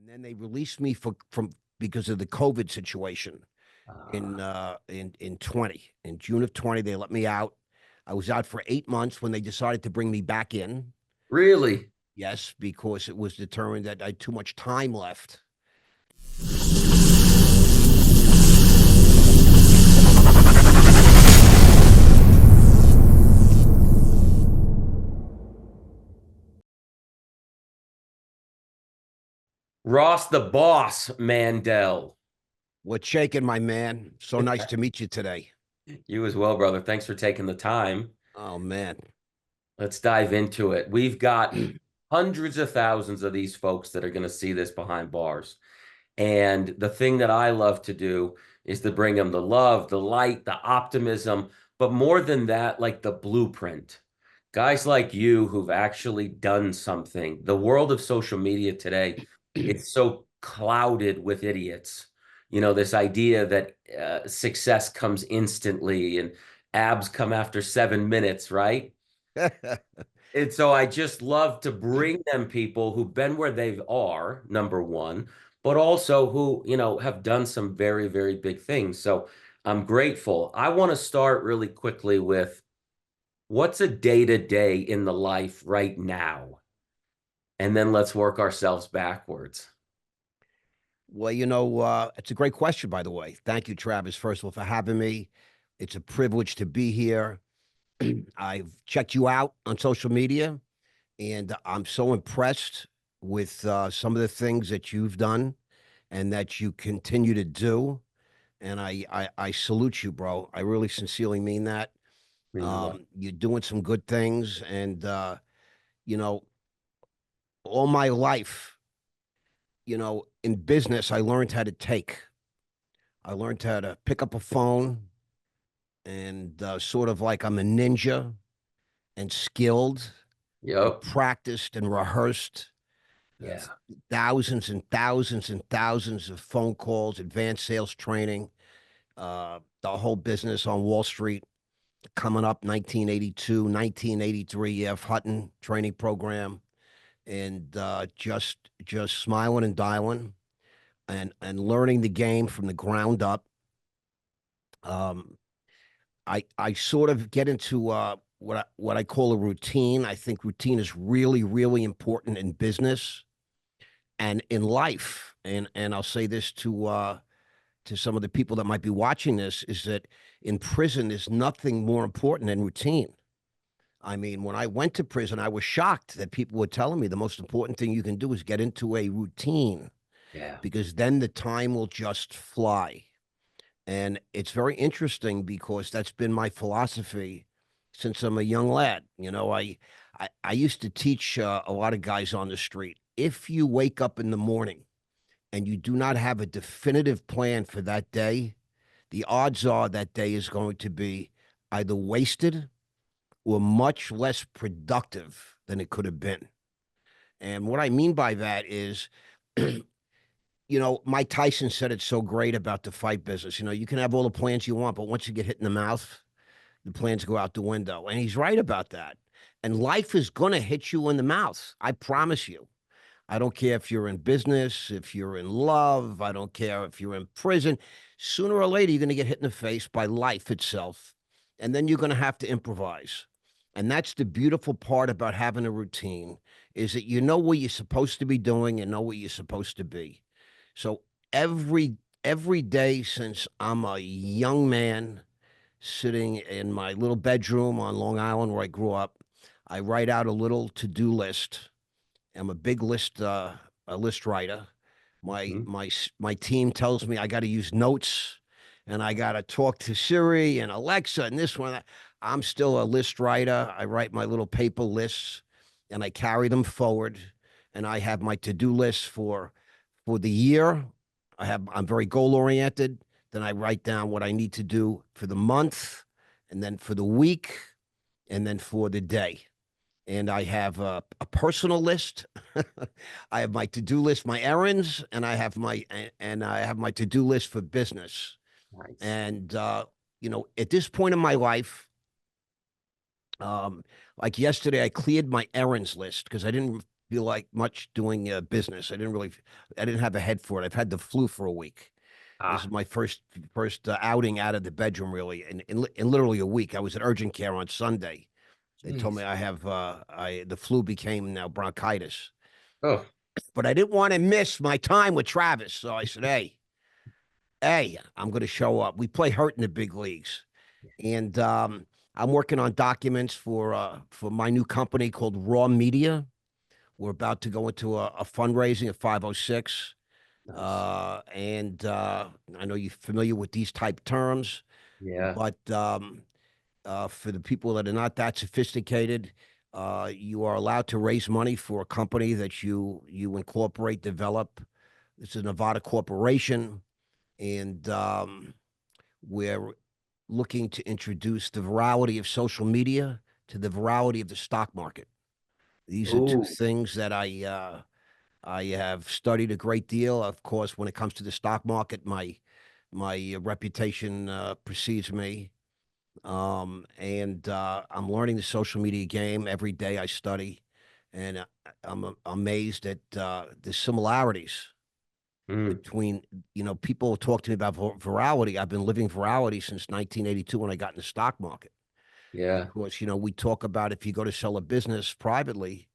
and then they released me from because of the COVID situation Uh, in 20. In June of 20, they let me out. I was out for 8 months when they decided to bring me back in. really? Yes, because it was determined that I had too much time left. Ross the Boss Mandell. What's shaking, my man? So nice to meet you today. You as well, brother. Thanks for taking the time. Oh man. Let's dive into it. We've got hundreds of thousands of these folks that are going to see this behind bars. And the thing that I love to do is to bring them the love, the light, the optimism, but more than that, like the blueprint. Guys like you who've actually done something. The world of social media today, it's so clouded with idiots. You know, this idea that success comes instantly and abs come after 7 minutes, right? And so I just love to bring them people who've been where they are, number one, but also who, have done some very, very big things. So I'm grateful. I want to start really quickly with what's a day to day in the life right now? And then let's work ourselves backwards. Well, it's a great question, by the way. Thank you, Travis, first of all, for having me. It's a privilege to be here. I've checked you out on social media, and I'm so impressed with some of the things that you've done and that you continue to do. And I salute you, bro. I really sincerely mean that. Means a lot. You're doing some good things, and you know, all my life, in business, I learned how to take. I learned how to pick up a phone and sort of like I'm a ninja and skilled and Yep. practiced and rehearsed uh, Yeah. thousands and thousands and thousands of phone calls, advanced sales training, the whole business on Wall Street coming up 1982, 1983 F. Hutton training program, and just smiling and dialing and learning the game from the ground up. Um, I sort of get into what I call a routine. I think routine is really, really important in business and in life. And I'll say this to some of the people that might be watching this is that in prison there's nothing more important than routine. I mean, when I went to prison, I was shocked that people were telling me the most important thing you can do is get into a routine Yeah. because then the time will just fly. And it's very interesting because that's been my philosophy since I'm a young lad. I used to teach a lot of guys on the street. If you wake up in the morning and you do not have a definitive plan for that day, the odds are that day is going to be either wasted or much less productive than it could have been. And what I mean by that is, Mike Tyson said it so great about the fight business. You can have all the plans you want, but once you get hit in the mouth, the plans go out the window. And he's right about that. And life is going to hit you in the mouth. I promise you. I don't care if you're in business, if you're in love, I don't care if you're in prison. Sooner or later, you're going to get hit in the face by life itself. And then you're going to have to improvise. And that's the beautiful part about having a routine is that you know what you're supposed to be doing and know what you're supposed to be. So every day since I'm a young man sitting in my little bedroom on Long Island where I grew up, I write out a little to-do list. I'm a list writer. My Mhm. my my team tells me I got to use notes, and I got to talk to Siri and Alexa and this one. I'm still a list writer. I write my little paper lists, and I carry them forward. And I have my to-do list for the year. I'm very goal oriented. Then I write down what I need to do for the month, and then for the week, and then for the day. And I have a personal list. I have my to-do list, my errands, and I have my to-do list for business. Nice. And at this point in my life, like yesterday, I cleared my errands list because I didn't feel like much doing business. I didn't have a head for it. I've had the flu for a week. This is Ah, my first outing out of the bedroom, really, in literally a week. I was at urgent care on Sunday. They told me jeez. I have the flu became now bronchitis, Oh, but I didn't want to miss my time with Travis, so I said, "Hey, I'm going to show up." We play hurt in the big leagues, and I'm working on documents for my new company called Raw Media. We're about to go into a fundraising at 506. nice. And I know you're familiar with these type terms, Yeah. but for the people that are not that sophisticated, you are allowed to raise money for a company that you incorporate, develop. It's a Nevada corporation, and we're looking to introduce the virality of social media to the virality of the stock market. These are two Oh, things that I have studied a great deal. Of course, when it comes to the stock market, my reputation precedes me. And I'm learning the social media game every day. I study, and amazed at the similarities mm, between, people talk to me about virality. I've been living virality since 1982 when I got in the stock market. yeah. Because, we talk about if you go to sell a business privately,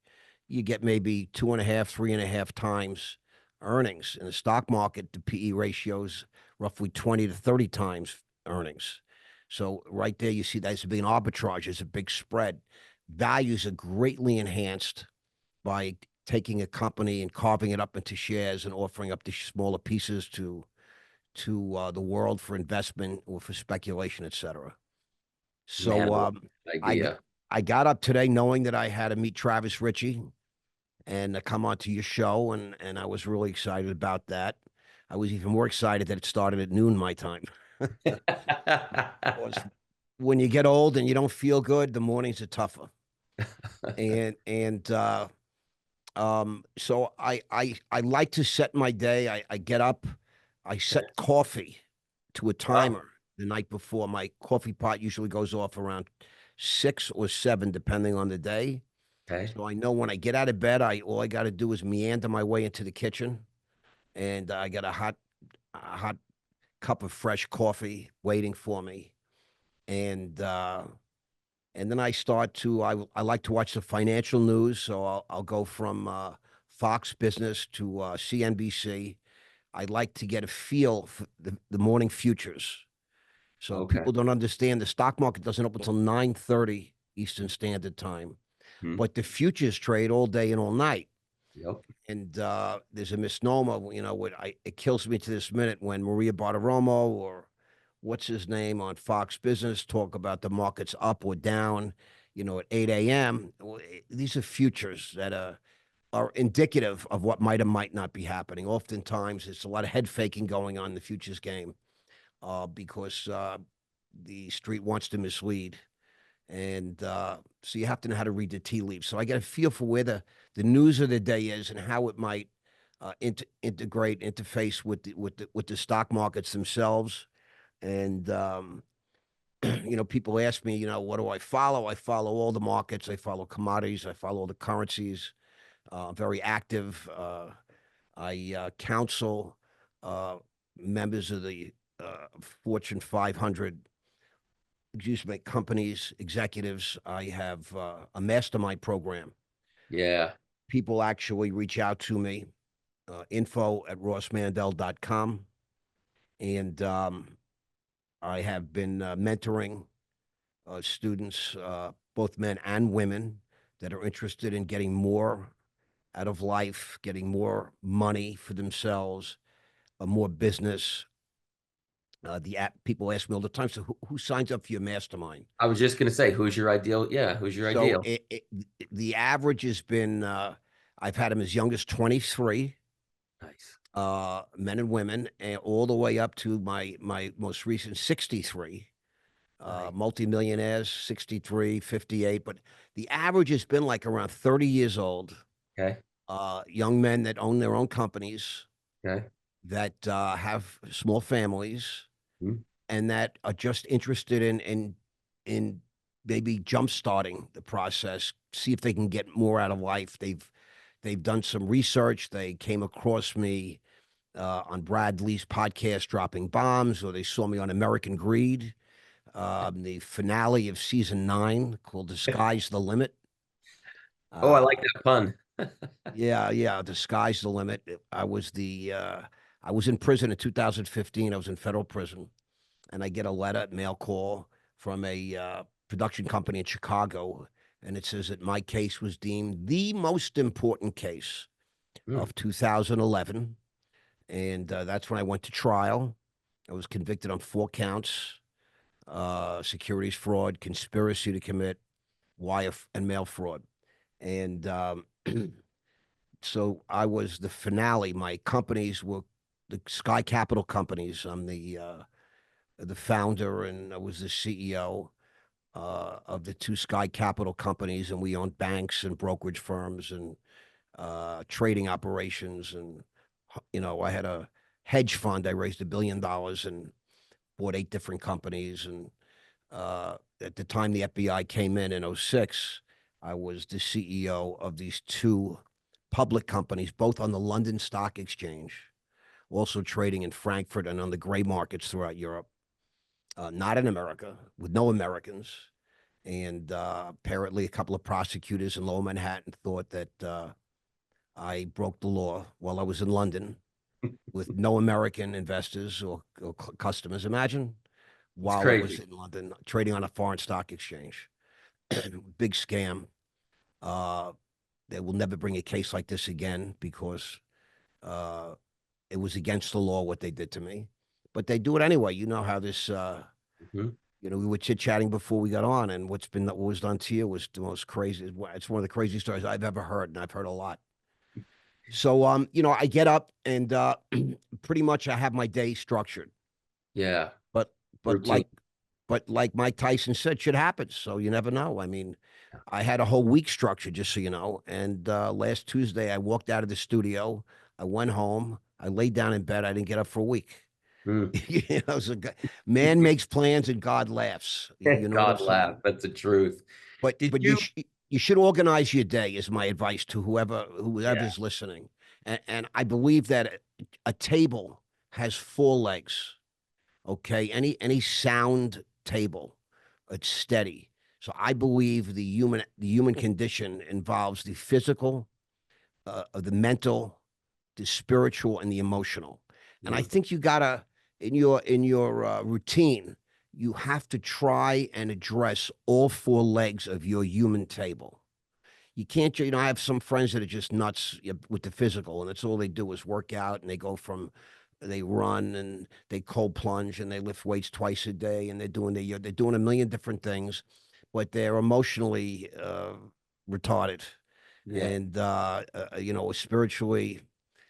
you get maybe two and a half, three and a half times earnings. In the stock market, the PE ratios roughly 20 to 30 times earnings. So right there, you see that's a big arbitrage. There's a big spread. Values are greatly enhanced by taking a company and carving it up into shares and offering up the smaller pieces to the world for investment or for speculation, etc. Man, So I love that I g- idea. I got up today knowing that I had to meet Travis Richey and come onto your show, and I was really excited about that. I was even more excited that it started at noon my time. Because when you get old and you don't feel good, the mornings are tougher. So I like to set my day. I get up, I set coffee to a Oh, timer the night before. My coffee pot usually goes off around 6 or 7, depending on the day. okay. So I know when I get out of bed, I all I got to do is meander my way into the kitchen, and I got a hot cup of fresh coffee waiting for me, and uh, and then I start to I like to watch the financial news, so I'll go from Fox Business to CNBC. I like to get a feel for the morning futures. So Okay. people don't understand the stock market doesn't open until 9:30 Eastern Standard Time, Hmm. but the futures trade all day and all night. Yep. And there's a misnomer, it kills me to this minute when Maria Bartiromo or what's his name on Fox Business talk about the markets up or down, at 8 a.m. These are futures that are indicative of what might or might not be happening. Oftentimes, there's a lot of head faking going on in the futures game because the street wants to mislead. And so you have to know how to read the tea leaves. So I get a feel for where the news of the day is and how it might interface with the stock markets themselves. And people ask me, what do I follow? I follow all the markets. I follow commodities. I follow all the currencies. Very active. I counsel uh, members of the Fortune 500, excuse me, companies, executives. I have a mastermind program. Yeah. People actually reach out to me, info@rossmandell.com. And I have been mentoring students, both men and women, that are interested in getting more out of life, getting more money for themselves, more business. The app people ask me all the time, so who signs up for your mastermind? I was just gonna say, who's your ideal? Yeah, who's your So ideal? the average has been I've had them as young as 23, Nice. men and women, and all the way up to my most recent 63, Nice. multimillionaires, 63, 58. But the average has been like around 30 years old, Okay. young men that own their own companies, Okay. that have small families, Hmm. and that are just interested in maybe jump starting the process, see if they can get more out of life. they've done some research. They came across me on Brad Lee's podcast, Dropping Bombs, or they saw me on American Greed, the finale of season 9 called "The Sky's the Limit." Oh, I like Uh, that pun. yeah, yeah, "The Sky's the Limit." I was in prison in 2015. I was in federal prison, and I get a letter, mail call from a production company in Chicago, and it says that my case was deemed the most important case Hmm, of 2011, and that's when I went to trial. I was convicted on 4 counts: securities fraud, conspiracy to commit wire and mail fraud, and so I was the finale. My companies were the Sky Capital companies. I'm the founder, and I was the CEO of the 2 Sky Capital companies, and we owned banks and brokerage firms and trading operations. And I had a hedge fund. I raised $1 billion and bought 8 different companies. And at the time the FBI came in '06, I was the CEO of these 2 public companies, both on the London Stock Exchange, also trading in Frankfurt and on the gray markets throughout Europe, not in America, with no Americans. And apparently, a couple of prosecutors in Lower Manhattan thought that I broke the law while I was in London with no American investors or customers. Imagine, it's while I was crazy. in London trading on a foreign stock exchange. Big scam. Uh, they will never bring a case like this again because uh, it was against the law what they did to me. But they do it anyway. You know how this. Mhm. We were chit chatting before we got on, and what was done to you was the most crazy. It's one of the crazy stories I've ever heard, and I've heard a lot. So, I get up and pretty much I have my day structured. Yeah, But but routine. like but like Mike Tyson said, shit happens. So you never know. I mean, I had a whole week structured, just so you know. And last Tuesday, I walked out of the studio. I went home. I laid down in bed. I didn't get up for a week. Mm. So man makes plans and God laughs. You know what I'm God laugh. saying? That's the truth. But Did but you? you should organize your day. Is my advice to Yeah. whoever's listening. And I believe that a table has 4 legs. Okay, any sound table, it's steady. So I believe the human condition involves the physical, the mental, the spiritual, and the emotional. And I Mhm. think you gotta in your routine, you have to try and address all 4 legs of your human table. You can't, I have some friends that are just nuts with the physical, and that's all they do is work out, and they run and they cold plunge and they lift weights twice a day, and they're doing a million different things, but they're emotionally retarded, Yeah. and spiritually,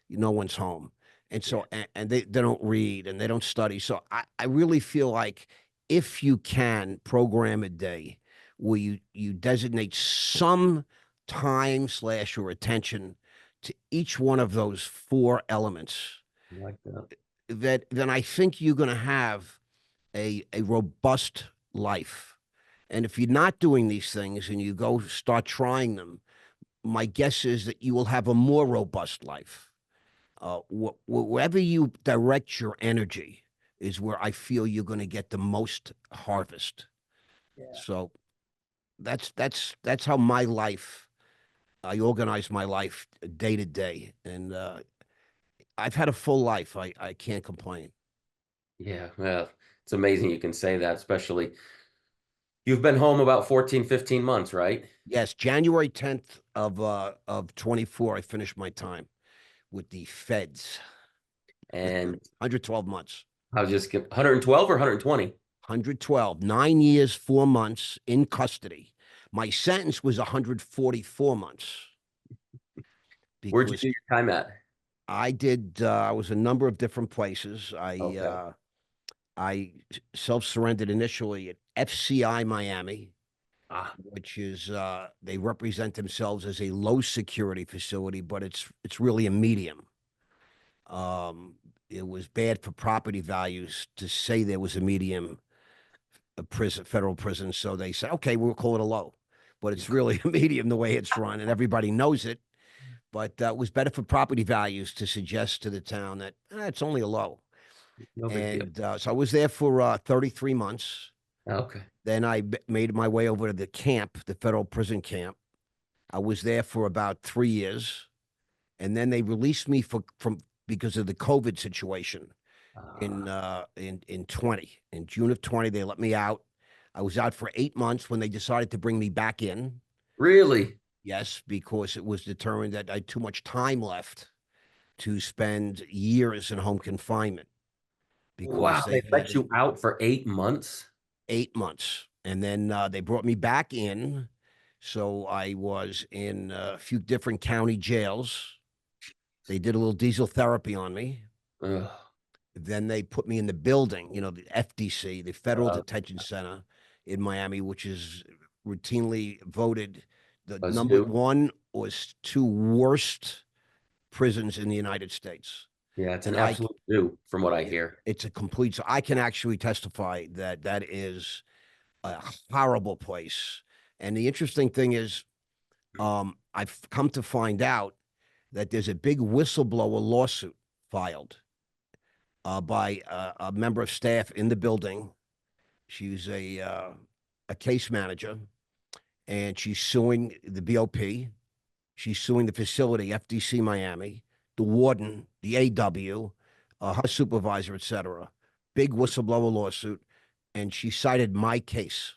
no one's home. And Yeah. so, and they don't read and they don't study. So I really feel like if you can program a day where you designate some time slash or attention to each one of those 4 elements, I like that. that then I think you're going to have a robust life. And if you're not doing these things and you go start trying them, my guess is that you will have a more robust life. Wherever you direct your energy is where I feel you're going to get the most harvest. Yeah. So that's how my life. I organize my life day to day, and I've had a full life. I can't complain. Yeah. Well, it's amazing you can say that, especially you've been home about 14, 15 months, right? Yes, January 10th of 24, I finished my time with the feds. And 112 months. I was just 112 or 120? 112, 9 years, 4 months in custody. My sentence was 144 months Where'd you because do your time at? I was a number of different places. Okay. I self surrendered initially at FCI Miami, Ah, which is they represent themselves as a low security facility, but it's really a medium. Um, it was bad for property values to say there was a medium a prison, federal prison. So they said, okay, we'll call it a low, but it's really a medium the way it's run, and everybody knows it. but it was better for property values to suggest to the town that it's only a low. No big deal. And so I was there for 33 months. Okay. Then made my way over to the camp, the federal prison camp. I was there for about 3 years, and then they released me from because of the COVID situation Uh, in 20. In June of 20, they let me out. I was out for 8 months when they decided to bring me back in. really? Yes, because it was determined that I had too much time left to spend years in home confinement because Wow, they they had let you out for 8 months? 8 months. And then they brought me back in. So I was in a few different county jails. They did a little diesel therapy on me. Ugh. Then they put me in the building, the FDC, the Federal Uh, Detention Center in Miami, which is routinely voted the a number zoo? one or two worst prisons in the United States. Yeah, it's an And I, absolute zoo from what I yeah, hear. it's a complete, so I can actually testify that that is a horrible place. And the interesting thing is, I've come to find out that there's a big whistleblower lawsuit filed by a member of staff in the building. She's a case manager, and she's suing the BOP. She's suing the facility, FDC Miami, the warden, the AW, her supervisor, etc. Big whistleblower lawsuit, and she cited my case.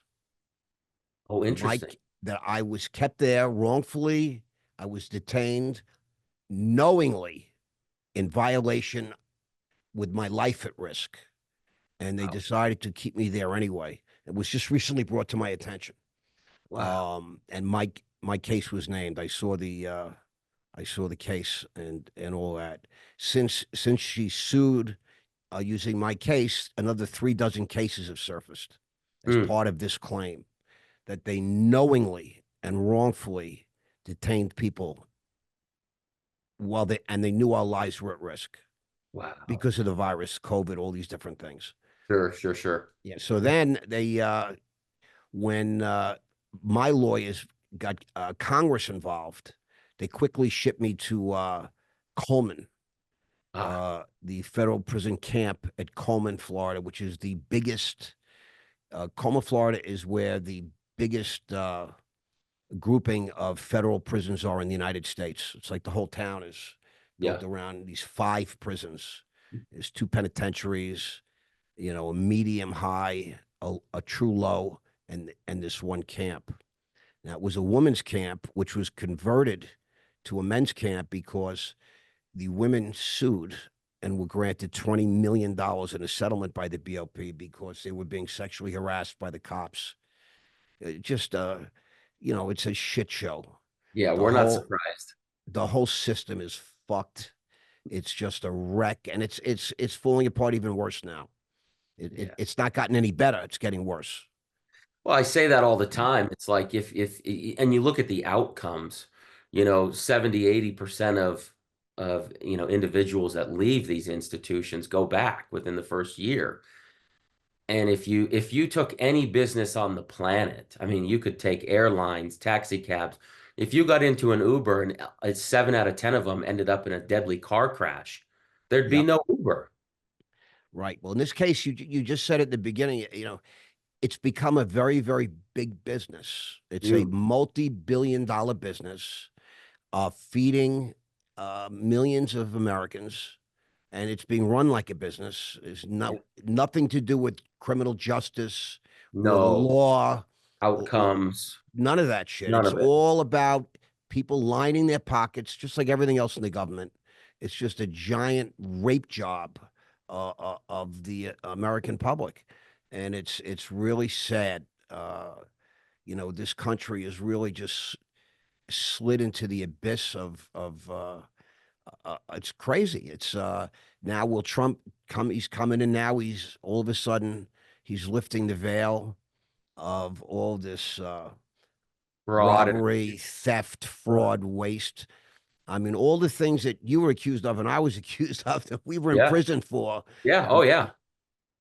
Oh, My interesting. that I was kept there wrongfully. I was detained knowingly in violation with my life at risk. And they Wow. decided to keep me there anyway. It was just recently brought to my attention. Wow. And my case was named. I saw the case and all that. Since she sued using my case, another 3 dozen cases have surfaced as Mm, part of this claim that they knowingly and wrongfully detained people while they knew our lives were at risk wow. because of the virus, COVID, all these different things. Sure, sure, sure. Yeah. So then when my lawyers got Congress involved, they quickly shipped me to Coleman, Ah, the federal prison camp at Coleman, Florida, which is the biggest. Coleman, Florida, is where the biggest grouping of federal prisons are in the United States. It's like the whole town is yeah. built around these 5 prisons. There's 2 penitentiaries, a medium high, a true low, and this one camp. Now it was a women's camp, which was converted to a men's camp because the women sued and were granted $20 million in a settlement by the BOP because they were being sexually harassed by the cops. Just it's a shit show. Yeah, The we're not whole surprised. the whole system is fucked. It's just a wreck, and it's falling apart even worse now. Yeah. It's not gotten any better. It's getting worse. Well, I say that all the time. It's like if and you look at the outcomes, 70, 80% of individuals that leave these institutions go back within the first year. And if you took any business on the planet, I mean, you could take airlines, taxi cabs. If you got into an Uber and 7 out of 10 of them ended up in a deadly car crash, there'd be Yep. no Uber. Right. Well, in this case, you just said at the beginning, it's become a very, very big business. It's a Huge. multi-billion-dollar business feeding millions of Americans, and it's being run like a business. It's Yeah. nothing to do with criminal justice or the No law, or outcomes, none of that shit. none It's of it. all about people lining their pockets, just like everything else in the government. It's just a giant rape job of the American public, and it's really sad. This country is really just slid into the abyss of it's crazy. It's now will Trump come? He's coming in now. He's all of a sudden he's lifting the veil of all this Fraud and robbery, theft, fraud, waste. I mean, all the things that you were accused of and I was accused of that we were in yeah, prison for. yeah, oh yeah,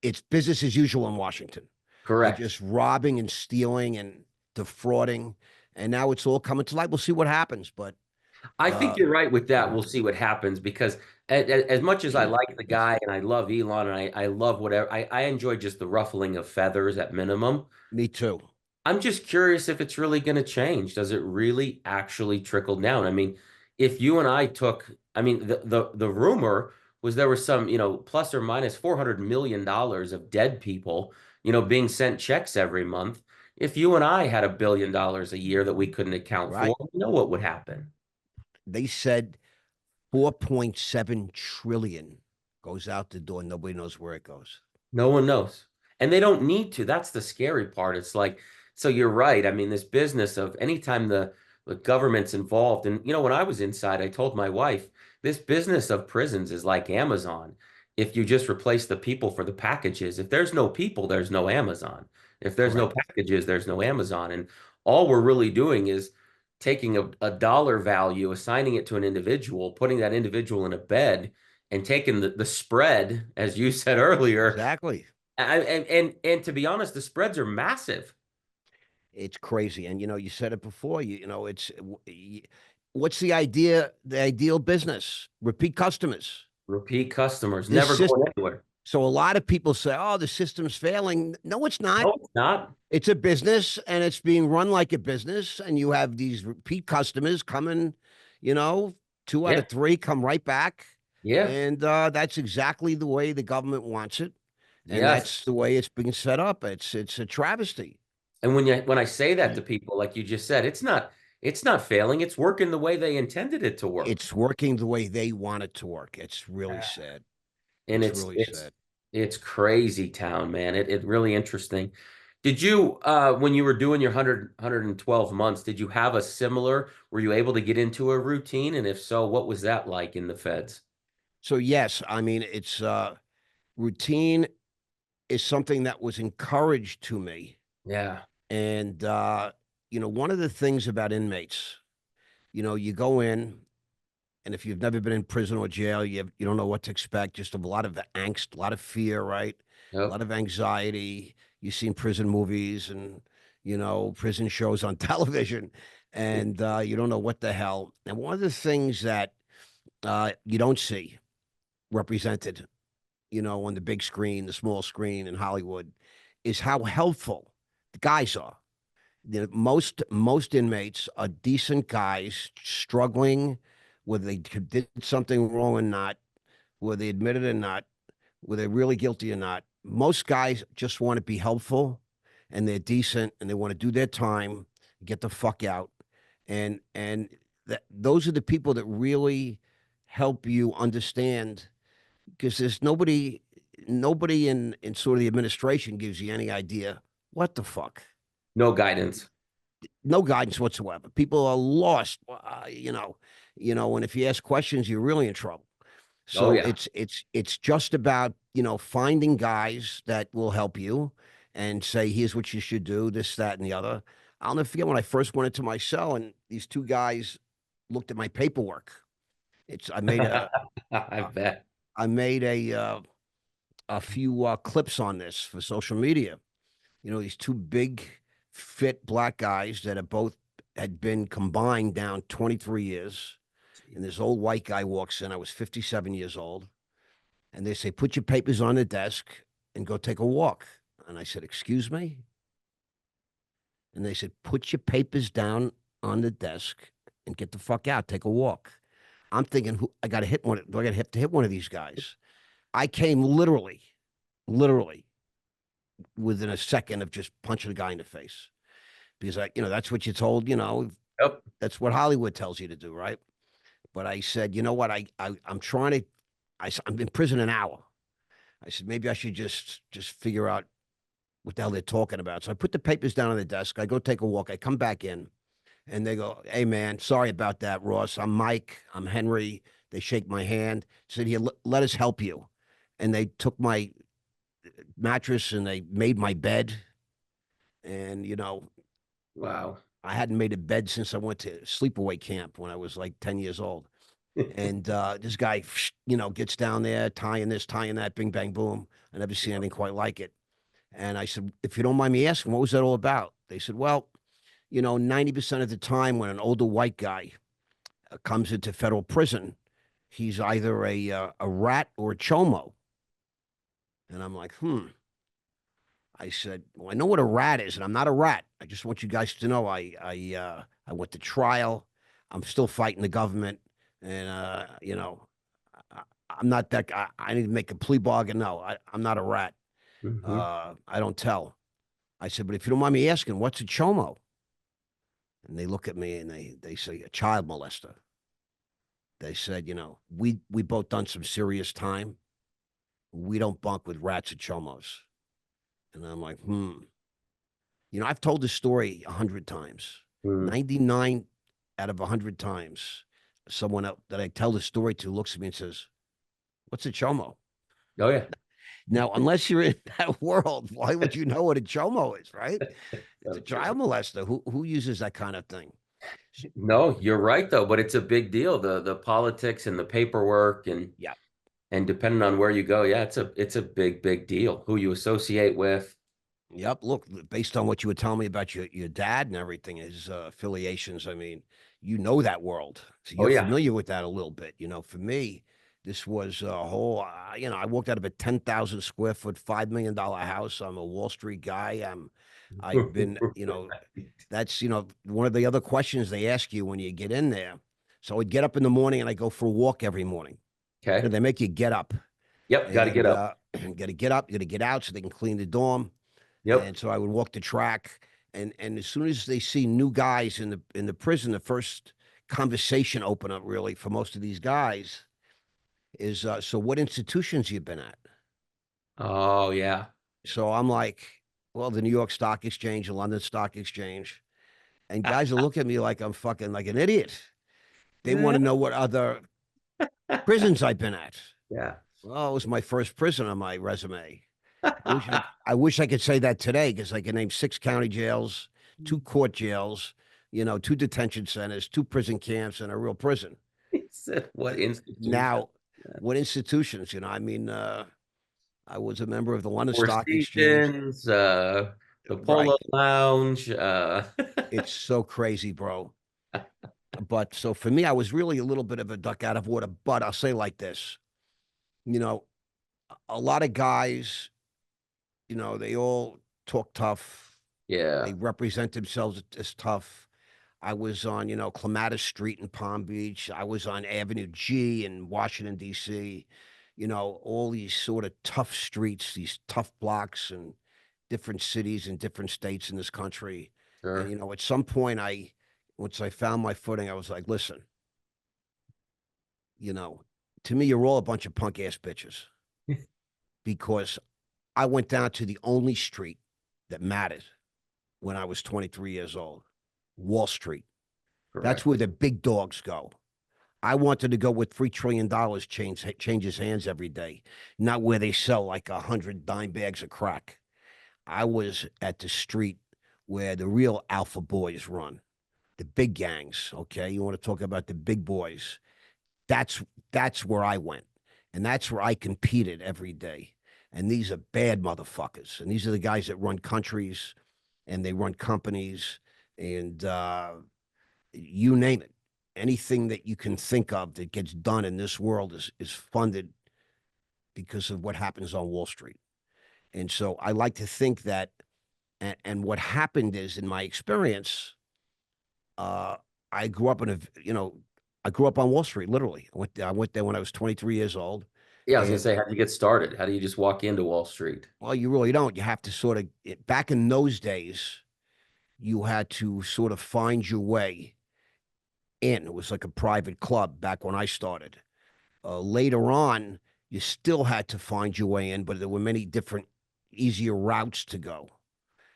It's business as usual in Washington. They're correct. just robbing and stealing and defrauding, and now it's all coming to light. We'll see what happens, but I think Uh, you're right with that. We'll see what happens because as much as I like the guy and I love Elon and I love whatever, I enjoy just the ruffling of feathers at minimum. Me too. I'm just curious if it's really going to change. Does it really actually trickle down? I mean, if you and I took, I mean, the rumor was there was some, plus or minus $400 million of dead people, being sent checks every month. If you and I had $1 billion a year that we couldn't account for, Right? you know what would happen? They said 4.7 trillion goes out the door. Nobody knows where it goes. No one knows. And they don't need to. That's the scary part. It's like, so you're right. I mean, this business of anytime the government's involved, and when I was inside, I told my wife, this business of prisons is like Amazon. If you just replace the people for the packages, if there's no people, there's no Amazon. If there's no Correct. packages, there's no Amazon. And all we're really doing is taking a dollar value, assigning it to an individual, putting that individual in a bed, and taking the spread, as you said earlier, Exactly. and to be honest, the spreads are massive. It's crazy. And you said it before, what's the idea, the ideal business? Repeat customers. Repeat customers This never system. going anywhere. So a lot of people say, "Oh, the system's failing." No, it's not. No, it's not. It's a business and it's being run like a business. And you have these repeat customers coming, you know, two out Yeah, of three come right back. yeah, And that's exactly the way the government wants it. And yes. that's the way it's being set up. It's a travesty. And when I say that to people, like you just said, it's not failing. It's working the way they intended it to work. It's working the way they want it to work. It's really sad. And It's it's really it's sad. it's crazy town, man. It really interesting. Did you when you were doing your 112 months, did you have a similar, were you able to get into a routine? And if so, what was that like in the feds? So yes, I mean it's routine is something that was encouraged to me. Yeah. And one of the things about inmates, you go in, and if you've never been in prison or jail, you don't know what to expect. Just a lot of angst, a lot of fear, right? A Yep. lot of anxiety. You've seen prison movies and prison shows on television, and you don't know what the hell. And one of the things that you don't see represented, on the big screen, the small screen in Hollywood, is how helpful the guys are. Most inmates are decent guys struggling, whether they did something wrong or not, whether they admit it or not, whether they're really guilty or not. Most guys just want to be helpful, and they're decent, and they want to do their time, get the fuck out, and those are the people that really help you understand, because there's nobody in sort of the administration gives you any idea what the fuck. No guidance. No guidance whatsoever. People are lost, and if you ask questions, you're really in trouble. Oh So yeah. it's just about finding guys that will help you and say, here's what you should do, this, that, and the other. I'll never forget when I first went into my cell and these two guys looked at my paperwork. It's I bet. I made a few clips on this for social media. These two big, fit black guys that have both had been combined down 23 years. And this old white guy walks in. I was 57 years old. And they say, put your papers on the desk and go take a walk. And I said, excuse me? And they said, put your papers down on the desk and get the fuck out, take a walk. I'm thinking, I got to hit one. Do I got to hit one of these guys? I came literally within a second of just punching a guy in the face because that's what you're told, Yep. that's what Hollywood tells you to do, right? But I said, you know what? I'm trying to, I'm in prison an hour. I said, maybe I should just figure out what the hell they're talking about. So I put the papers down on the desk. I go take a walk. I come back in and they go, hey man, sorry about that, Ross. I'm Mike. I'm Henry. They shake my hand. Said, here, let us help you. And they took my mattress and they made my bed. And, Wow. I hadn't made a bed since I went to sleepaway camp when I was like 10 years old. And this guy, gets down there, tying this, tying that, bing, bang, boom. I never seen anything quite like it. And I said, if you don't mind me asking, what was that all about? They said, well, 90% of the time when an older white guy comes into federal prison, he's either a rat or a chomo. And I'm like, hmm. I said, well, I know what a rat is, and I'm not a rat. I just want you guys to know I went to trial. I'm still fighting the government, and I, I'm not that guy. I need to make a plea bargain. No, I'm not a rat. Hmm. I don't tell. I said, but if you don't mind me asking, what's a chomo? And they look at me and they say a child molester. They said, we both done some serious time. We don't bunk with rats or chomos. And I'm like, hmm. I've told this story 100 times. Mm. 99 out of 100 times, someone else that I tell the story to looks at me and says, "What's a chomo?" Oh yeah. Now, unless you're in that world, why would you know what a chomo is, right? It's a Of course. child molester. Who uses that kind of thing? No, you're right though, but it's a big deal. The politics and the paperwork Yeah. and depending on where you go, yeah, it's a big deal. Who you associate with. Yep. Look, based on what you were telling me about your dad and everything, his affiliations, I mean, you know that world. So Oh you're yeah. familiar with that a little bit. For me, this was a whole, I walked out of a 10,000 square foot, $5 million house. I'm a Wall Street guy. I've been, that's, one of the other questions they ask you when you get in there. So I'd get up in the morning and I go for a walk every morning. Okay. They make you get up Yep, got to get and up. got to get up, got to get out so they can clean the dorm. Yep. And so I would walk the track, and as soon as they see new guys in the prison, the first conversation opener really for most of these guys is, so what institutions you been at? Oh yeah. So I'm like, well, the New York Stock Exchange, the London Stock Exchange, and guys will look at me like I'm fucking like an idiot. They want to know what other prisons I've been at. Yeah. Well, it was my first prison on my resume. I wish I could say that today because I can name 6 county jails, 2 court jails, 2 detention centers, 2 prison camps, and a real prison. He said, what institution? Now, what institutions? I mean, I was a member of the London Four Stock Exchange. Seasons, the Polo Right. Lounge. It's so crazy, bro. But so for me, I was really a little bit of a duck out of water. But I'll say like this, you know, a lot of guys, they all talk tough. They Yeah, represent themselves as tough. I was on, Clematis Street in Palm Beach. I was on Avenue G in Washington, D.C. All these sort of tough streets, these tough blocks and different cities and different states in this country. And, sure. at some point, once I found my footing, I was like, listen, you know, to me, you're all a bunch of punk ass bitches because I went down to the only street that mattered when I was 23 years old, Wall Street. That's Correct. where the big dogs go. I wanted to go where $3 trillion changes hands every day, not where they sell like 100 dime bags of crack. I was at the street where the real alpha boys run, the big gangs. Okay, you want to talk about the big boys? That's that's where I went, and that's where I competed every day. And these are bad motherfuckers, and these are the guys that run countries, and they run companies, and you name it. Anything that you can think of that gets done in this world is funded because of what happens on Wall Street. And so I like to think that, and what happened is, in my experience, uh, I grew up in I grew up on Wall Street, literally. I went there when I was 23 years old. Yeah, I was gonna And say, how do you get started? How do you just walk into Wall Street? well, you really don't. You have to sort of, back in those days, you had to sort of find your way in. It was like a private club back when I started. Later on, you still had to find your way in, but there were many different, easier routes to go.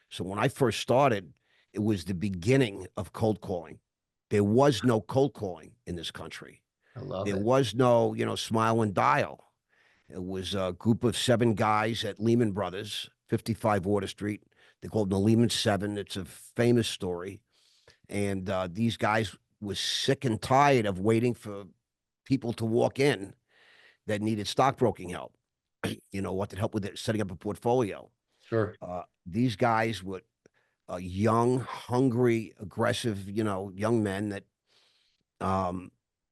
So when I first started, it was the beginning of cold calling. There was no cold calling in this country. I love There it. was no, smile and dial. It was a group of 7 guys at Lehman Brothers, 55 Water Street. They called them the Lehman Seven. It's a famous story. And these guys was sick and tired of waiting for people to walk in that needed stockbroking help. Wanted help with it, setting up a portfolio. Sure. These guys were young, hungry, aggressive, young men that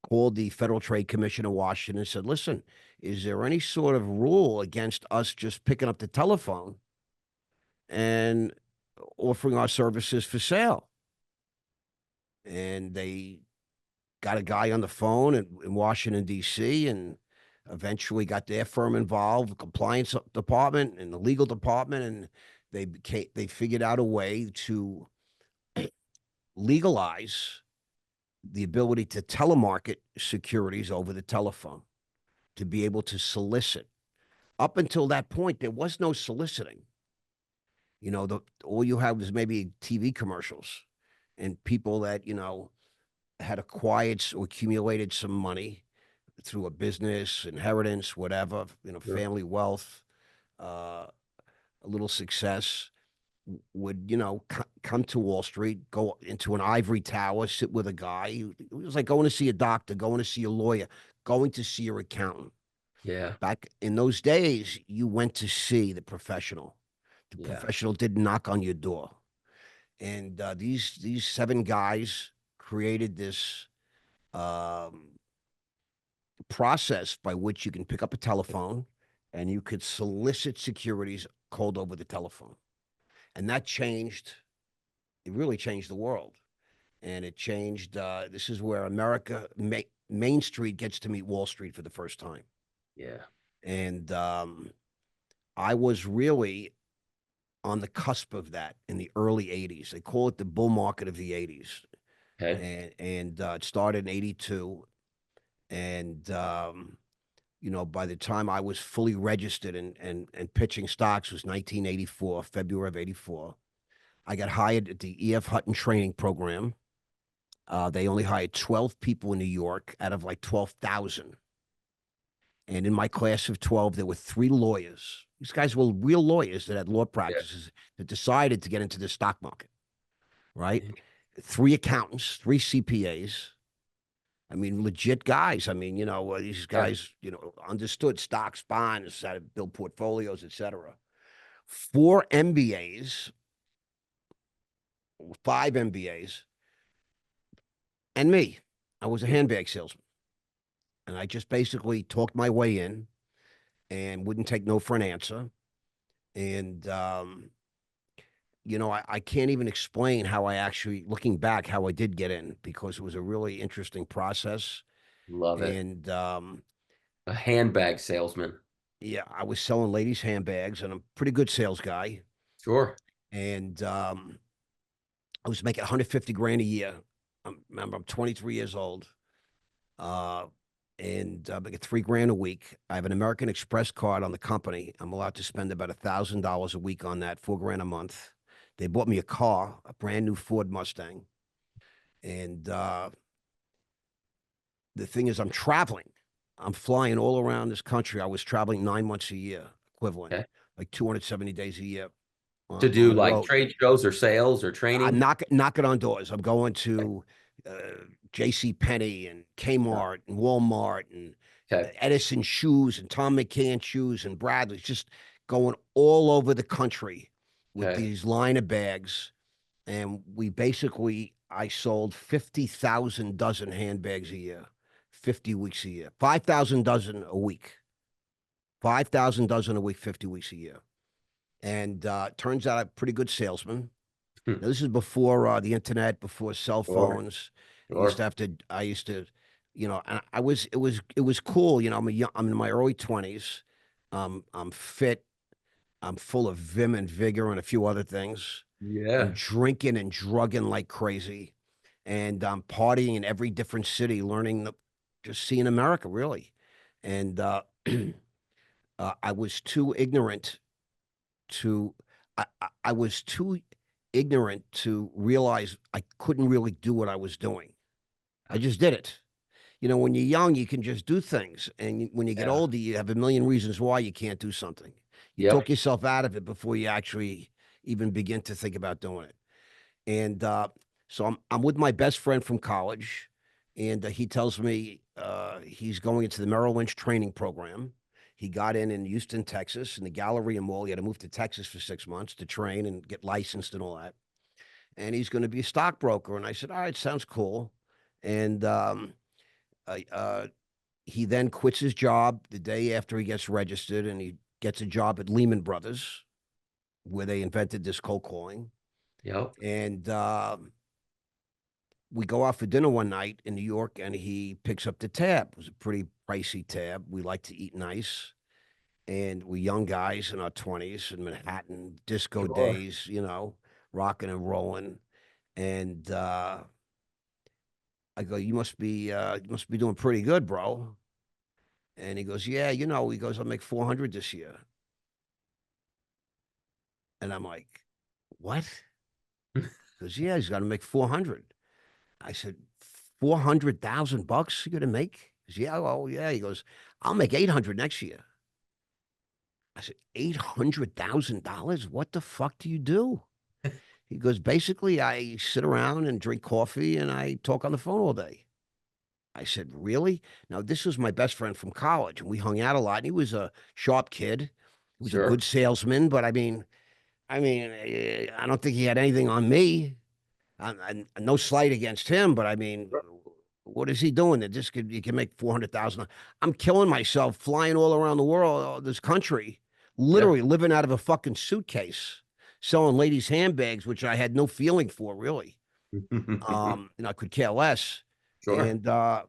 called the Federal Trade Commission in Washington and said, listen, is there any sort of rule against us just picking up the telephone and offering our services for sale? And they got a guy on the phone in Washington, D.C., and eventually got their firm involved, the compliance department and the legal department, and they figured out a way to legalize the ability to telemarket securities over the telephone, to be able to solicit. Up until that point, there was no soliciting. All you had was maybe TV commercials and people that, had acquired or accumulated some money through a business, inheritance, whatever, Sure. family wealth, a little success, would, come to Wall Street, go into an ivory tower, sit with a guy. It was like going to see a doctor, going to see a lawyer, going to see your accountant. Yeah. Back in those days, you went to see the professional. The Yeah. professional did knock on your door. And these seven guys created this um, process by which you can pick up a telephone and you could solicit securities cold over the telephone. And that changed, it really changed the world. And it changed, this is where Main Street gets to meet Wall Street for the first time. Yeah. And I was really on the cusp of that in the early 80s. They call it the bull market of the 80s. Okay. And it started in 82. And by the time I was fully registered and pitching stocks was 1984, February of 84. I got hired at the E.F. Hutton training program. They only hired 12 people in New York out of like 12,000. And in my class of 12, there were three lawyers. These guys were real lawyers that had law Yeah. practices that decided to get into the stock market, right? Yeah. Three accountants, three CPAs. I mean, legit guys. I mean, these Yeah. guys, understood stocks, bonds, how to build portfolios, etc. Four MBAs, five MBAs, and me. I was a handbag salesman. And I just basically talked my way in and wouldn't take no for an answer. And, I can't even explain how I actually, looking back, how I did get in because it was a really interesting process. Love it. And, A handbag salesman. yeah, I was selling ladies' handbags and I'm a pretty good sales guy. Sure. And I was making 150 grand a year. Remember, I'm 23 years old. Uh, and I get 3 grand a week. I have an American Express card on the company. I'm allowed to spend about $1,000 a week on that, 4 grand a month. They bought me a car, a brand new Ford Mustang. And the thing is, I'm traveling. I'm flying all around this country. I was traveling 9 months a year, equivalent, Okay. like 270 days a year To on do the like road. trade shows or sales or I'm training. knocking on doors. I'm going Okay. to uh, J.C. Penney and Uh, Kmart and Walmart and Okay. Edison shoes and Tom McCann shoes and Bradley's, just going all over the country with Okay. these line of bags. And I sold 50,000 dozen handbags a year, 50 weeks a year, 5,000 dozen a week, 5,000 dozen a week, 50 weeks a year. And turns out I'm a pretty good salesman. Hmm. Now, this is before the internet, before cell Sure. phones. Sure. I used to, and it was cool. I'm in my early 20s. I'm fit. I'm full of vim and vigor and a few other things. I'm Yeah. drinking and drugging like crazy. And I'm partying in every different city, just seeing America, really. And I was too ignorant to, I was too ignorant to realize I couldn't really do what I was doing. I just did it. When you're young, you can just do things. And when you get Yeah. older, you have a million reasons why you can't do something. You Yep. talk yourself out of it before you actually even begin to think about doing it. And so I'm with my best friend from college, and he tells me he's going into the Merrill Lynch training program. He got in Houston, Texas, in the Galleria Mall. He had to move to Texas for 6 months to train and get licensed and all that. And he's going to be a stockbroker. And I said, all right, sounds cool. And Uh, uh, he then quits his job the day after he gets registered, and he gets a job at Lehman Brothers, where they invented this cold calling. Yep. And we go out for dinner one night in New York, and he picks up the tab. It was a pretty pricey tab. We like to eat nice, and we're young guys in our 20s in Manhattan, disco Sure. days, rocking and rolling. And I go, you must be doing pretty good, bro. And he goes, yeah, he goes, I'll make 400 this year. And I'm like, what? He goes, yeah, he's got to make 400. I said, 400,000 bucks you're gonna make? He goes, yeah, well, yeah. He goes, I'll make 800 next year. I said, $800,000? What the fuck do you do? He goes, basically, I sit around and drink coffee and I talk on the phone all day. I said, really? Now, this was my best friend from college, and we hung out a lot. And he was a sharp kid. He was a Sure. good salesman, but I don't think he had anything on me. No slight against him, but I mean, what is he doing that just could you can make 400,000? I'm killing myself flying all around the world, this country, Yeah. literally living out of a fucking suitcase, selling ladies' handbags, which I had no feeling for really. I could care less. Sure. And I'm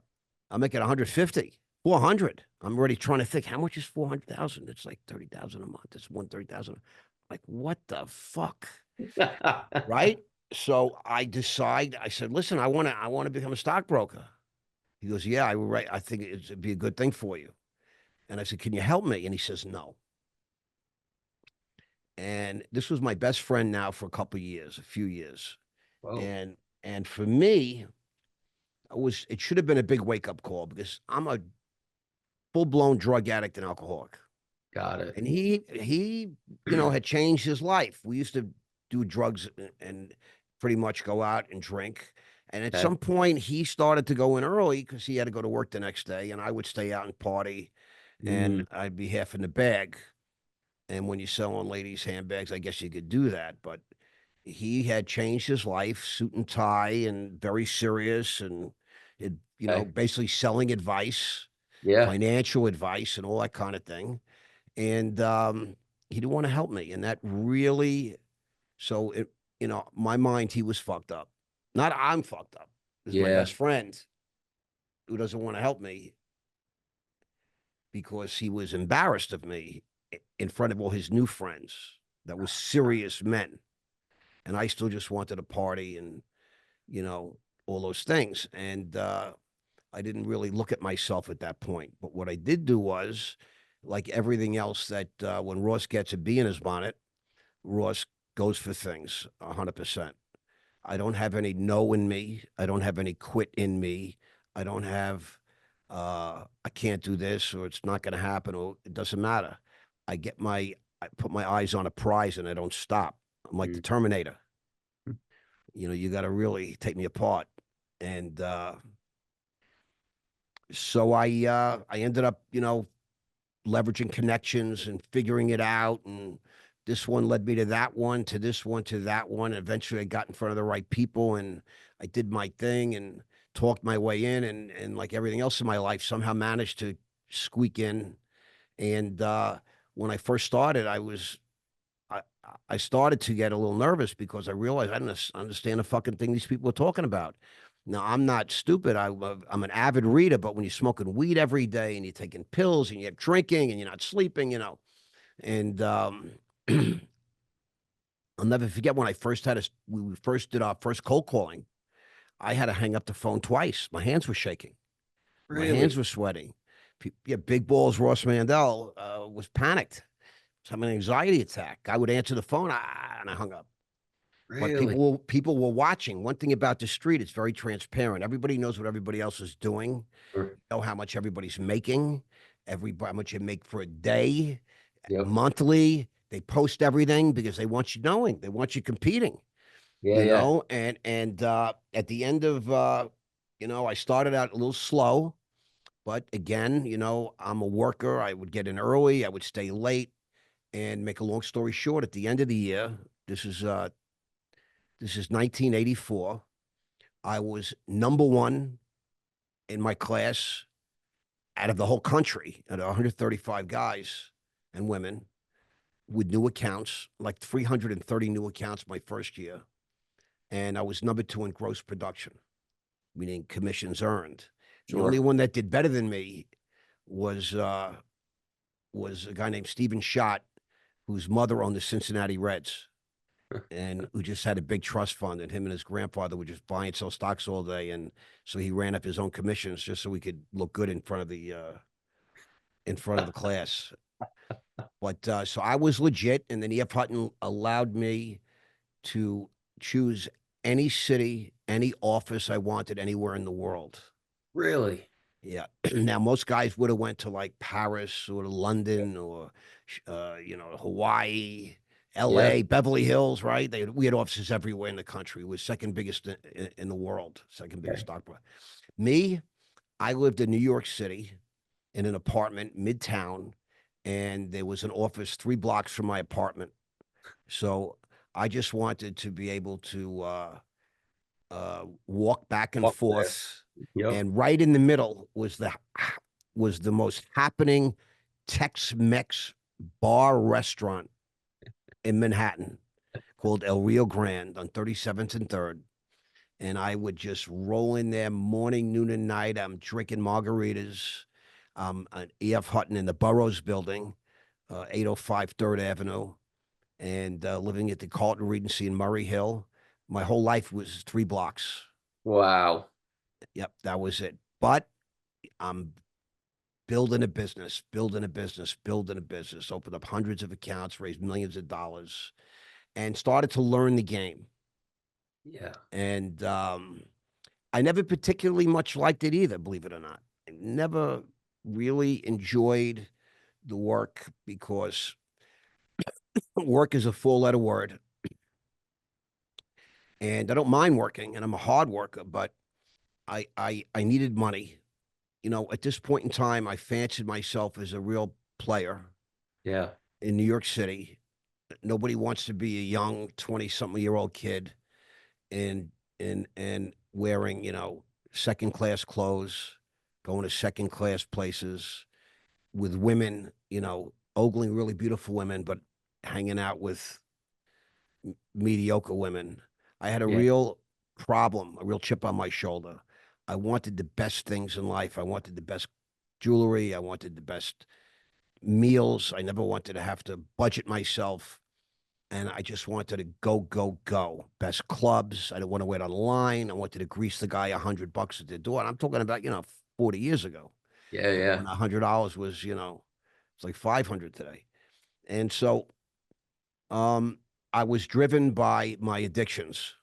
making 150, 400. I'm already trying to think how much is 400,000? It's like 30,000 a month. It's 130,000. Like, what the fuck? Right? So I said, listen, I want to become a stockbroker. He goes, yeah, I think it'd be a good thing for you. And I said, can you help me? And he says, no. And this was my best friend now for a few years. Whoa. And for me, it should have been a big wake up call because I'm a full blown drug addict and alcoholic. Got it. And he, had changed his life. We used to do drugs and pretty much go out and drink. And at Okay. some point, he started to go in early because he had to go to work the next day, and I would stay out and party, and Mm, I'd be half in the bag. And when you sell on ladies' handbags, I guess you could do that. But he had changed his life, suit and tie, and very serious, and okay. basically selling advice, Yeah. financial advice, and all that kind of thing. And he didn't want to help me, and that really so my mind, he was fucked up. Not I'm fucked up. This is my Yeah. best friend who doesn't want to help me because he was embarrassed of me in front of all his new friends that was serious men. And I still just wanted to party and, you know, all those things. And I didn't really look at myself at that point. But what I did do was, like everything else, that when Ross gets a bee in his bonnet, Ross goes for things 100%. I don't have any no in me. I don't have any quit in me. I don't have I can't do this or it's not going to happen or it doesn't matter. I put my eyes on a prize and I don't stop. I'm like the Mm, Terminator. You got to really take me apart. And so I ended up, leveraging connections and figuring it out. And this one led me to that one, to this one, to that one. And eventually I got in front of the right people and I did my thing and talked my way in and like everything else in my life, somehow managed to squeak in. And when I first started, I started to get a little nervous because I realized I didn't understand the fucking thing these people were talking about. Now, I'm not stupid. I'm an avid reader, but when you're smoking weed every day and you're taking pills and you're drinking and you're not sleeping, and I'll never forget when we first did our first cold calling. I had to hang up the phone twice. My hands were shaking. My hands really? were sweating. Yeah, big balls. Ross Mandell was panicked. Was having an anxiety attack. I would answer the phone, and I hung up. But Really? people were watching. One thing about the street, it's very transparent. Everybody knows what everybody else is doing. Sure. Know how much everybody's making. How much you make for a day, Yep. monthly. They post everything because they want you knowing. They want you competing. Yeah. Yeah. And at the end of I started out a little slow, but again, I'm a worker. I would get in early. I would stay late. And make a long story short, at the end of the year, this is uh, this is 1984. I was number one in my class out of the whole country, at 135 guys and women with new accounts, like 330 new accounts my first year. And I was number two in gross production, meaning commissions earned. The only Sure. one that did better than me was uh, was a guy named Stephen Schott, whose mother owned the Cincinnati Reds, and who just had a big trust fund. And him and his grandfather would just buy and sell stocks all day, and so he ran up his own commissions just so he could look good in front of the class. But so I was legit, and then E.F. Hutton allowed me to choose any city, any office I wanted anywhere in the world. Really? Yeah. Now most guys would have went to like Paris or to London or Hawaii, Yeah. L.A., Beverly Hills, right? We had offices everywhere in the country. It was second biggest in the world, second biggest Okay. stock market. Me, I lived in New York City in an apartment midtown, and there was an office 3 blocks from my apartment. So I just wanted to be able to walk back and Up there. forth, Yep. and right in the middle was the most happening Tex-Mex bar restaurant in Manhattan called El Rio Grande on 37th and 3rd. And I would just roll in there morning, noon, and night. I'm drinking margaritas. At E.F. Hutton in the Burroughs Building, 805 3rd Avenue, and living at the Carlton Regency in Murray Hill. My whole life was 3 blocks. Wow. Yep, that was it. But I'm building a business, building a business, building a business, opened up hundreds of accounts, raised millions of dollars, and started to learn the game. Yeah. And I never particularly much liked it either, believe it or not. I never really enjoyed the work because work is a 4 letter word. And I don't mind working, and I'm a hard worker, but I needed money. At this point in time, I fancied myself as a real player Yeah. in New York City. Nobody wants to be a young 20-something-year-old kid and and wearing, second class clothes, going to second class places with women, ogling really beautiful women, but hanging out with mediocre women. I had a Yeah. real problem, a real chip on my shoulder. I wanted the best things in life. I wanted the best jewelry. I wanted the best meals. I never wanted to have to budget myself. And I just wanted to go, go, go. Best clubs. I didn't want to wait on the line. I wanted to grease the guy $100 at the door. And I'm talking about, 40 years ago Yeah. when Yeah. $100 was, it's like 500 today. And so um, I was driven by my addictions,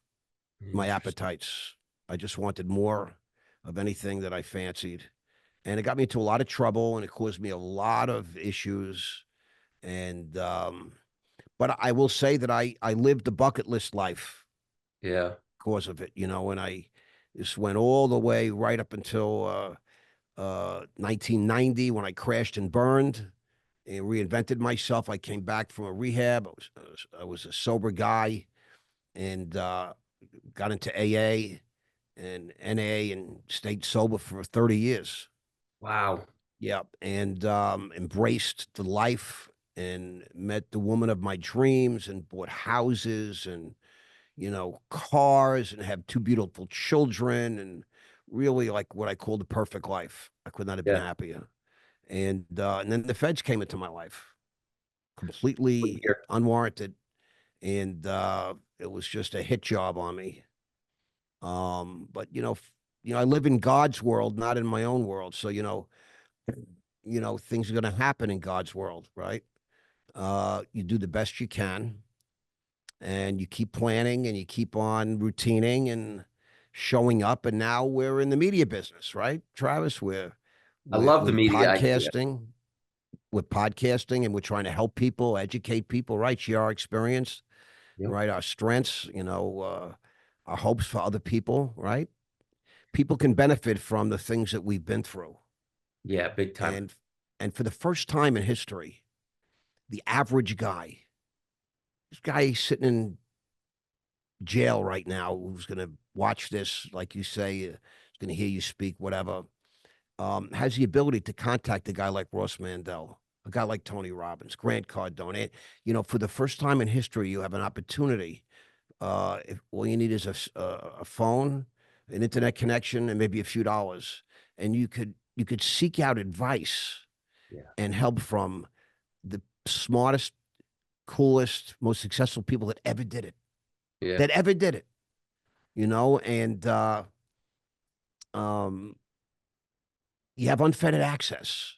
my Interesting. appetites. I just wanted more of anything that I fancied. And it got me into a lot of trouble and it caused me a lot of issues. And, but I will say that I lived the bucket list life Yeah. because of it, and I just went all the way right up until 1990 when I crashed and burned and reinvented myself. I came back from a rehab. I was a sober guy and got into AA and NA and stayed sober for 30 years. Wow. Yeah, and embraced the life and met the woman of my dreams and bought houses and cars and have 2 beautiful children and really like what I call the perfect life. I could not have been Yeah. happier. And then the feds came into my life completely Here. unwarranted, and it was just a hit job on me. But I live in God's world, not in my own world. So things are going to happen in God's world, right? You do the best you can, and you keep planning, and you keep on routining and showing up. And now we're in the media business, right, Travis? We're I we're, love the we're media idea. podcasting. We're podcasting, and we're trying to help people, educate people, right? Share our experience, Yep. right? Our strengths, our hopes for other people, right? People can benefit from the things that we've been through. Yeah. Big time. And for the first time in history, the average guy, this guy sitting in jail right now, who's going to watch this, like you say, is going to hear you speak, whatever. has the ability to contact a guy like Ross Mandell, a guy like Tony Robbins, Grant Cardone. You know, for the first time in history, you have an opportunity. If all you need is a phone, an internet connection, and maybe a few dollars, and you could seek out advice Yeah. and help from the smartest, coolest, most successful people that ever did it. Yeah. That ever did it. You know, and um, you have unfettered access.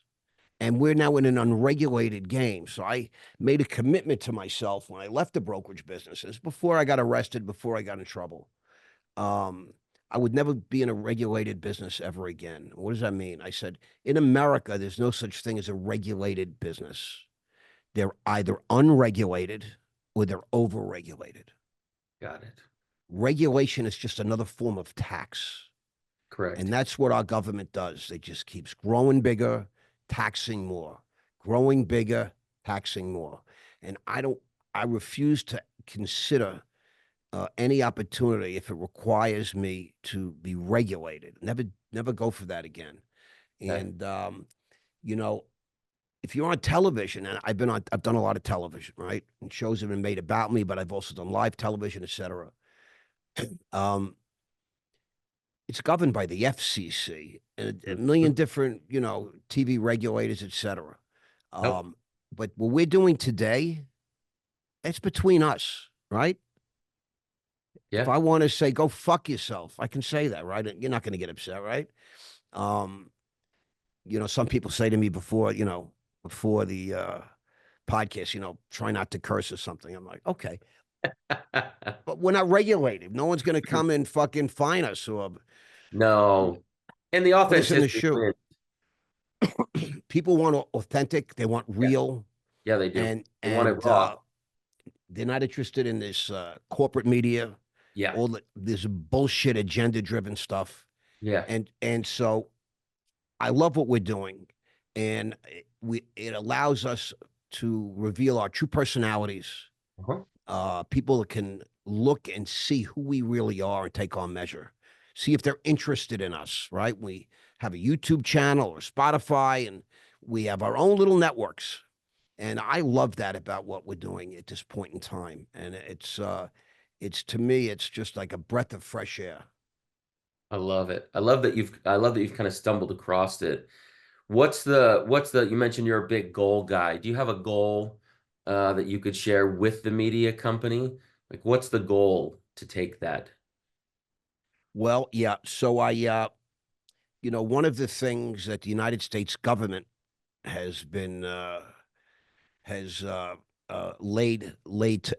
And we're now in an unregulated game. So I made a commitment to myself when I left the brokerage businesses before I got arrested, before I got in trouble. Um, I would never be in a regulated business ever again. What does that mean? I said, in America, there's no such thing as a regulated business. They're either unregulated or they're overregulated. Got it. Regulation is just another form of tax. And Correct. that's what our government does. They just keeps growing bigger, taxing more, growing bigger, taxing more. And I refuse to consider any opportunity if it requires me to be regulated. Never go for that again. Okay. And, you know, if you're on television, and I've done a lot of television, right? And shows have been made about me, but I've also done live television, etc. Um, it's governed by the FCC and a million Mhm. different, TV regulators, etc. Nope. But what we're doing today, it's between us, right? If Yeah. I want to say go fuck yourself, I can say that, right? You're not going to get upset, right? Um, some people say to me before the podcast, try not to curse or something. I'm like, okay, but we're not regulated. No one's going to come and fucking fine us or No. And the put us in the authenticity shoe. wins. People want authentic. They want Yeah. real, Yeah, they do. and They want it and raw. they're not interested in this corporate media, Yeah. all this bullshit agenda driven stuff. Yeah. And so I love what we're doing, and it allows us to reveal our true personalities. Uh-huh. People can look and see who we really are and take our measure. See if they're interested in us, right? We have a YouTube channel or Spotify, and we have our own little networks. And I love that about what we're doing at this point in time. And it's to me, it's just like a breath of fresh air. I love it. I love that you've kind of stumbled across it. What's the you mentioned you're a big goal guy. Do you have a goal that you could share with the media company? Like what's the goal to take that? Well, yeah. So one of the things that the United States government has been has laid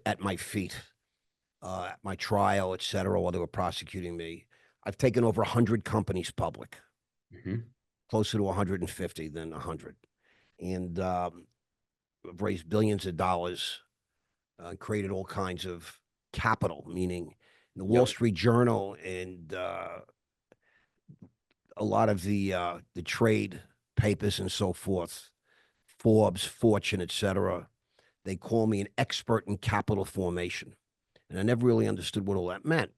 at my feet, at my trial, et cetera, while they were prosecuting me. I've taken over 100 companies public, Hmm. closer to 150 than 100, and I've raised billions of dollars, created all kinds of capital, meaning the Wall Yep. Street Journal and a lot of the trade papers and so forth, Forbes, Fortune, etc. They call me an expert in capital formation, and I never really understood what all that meant.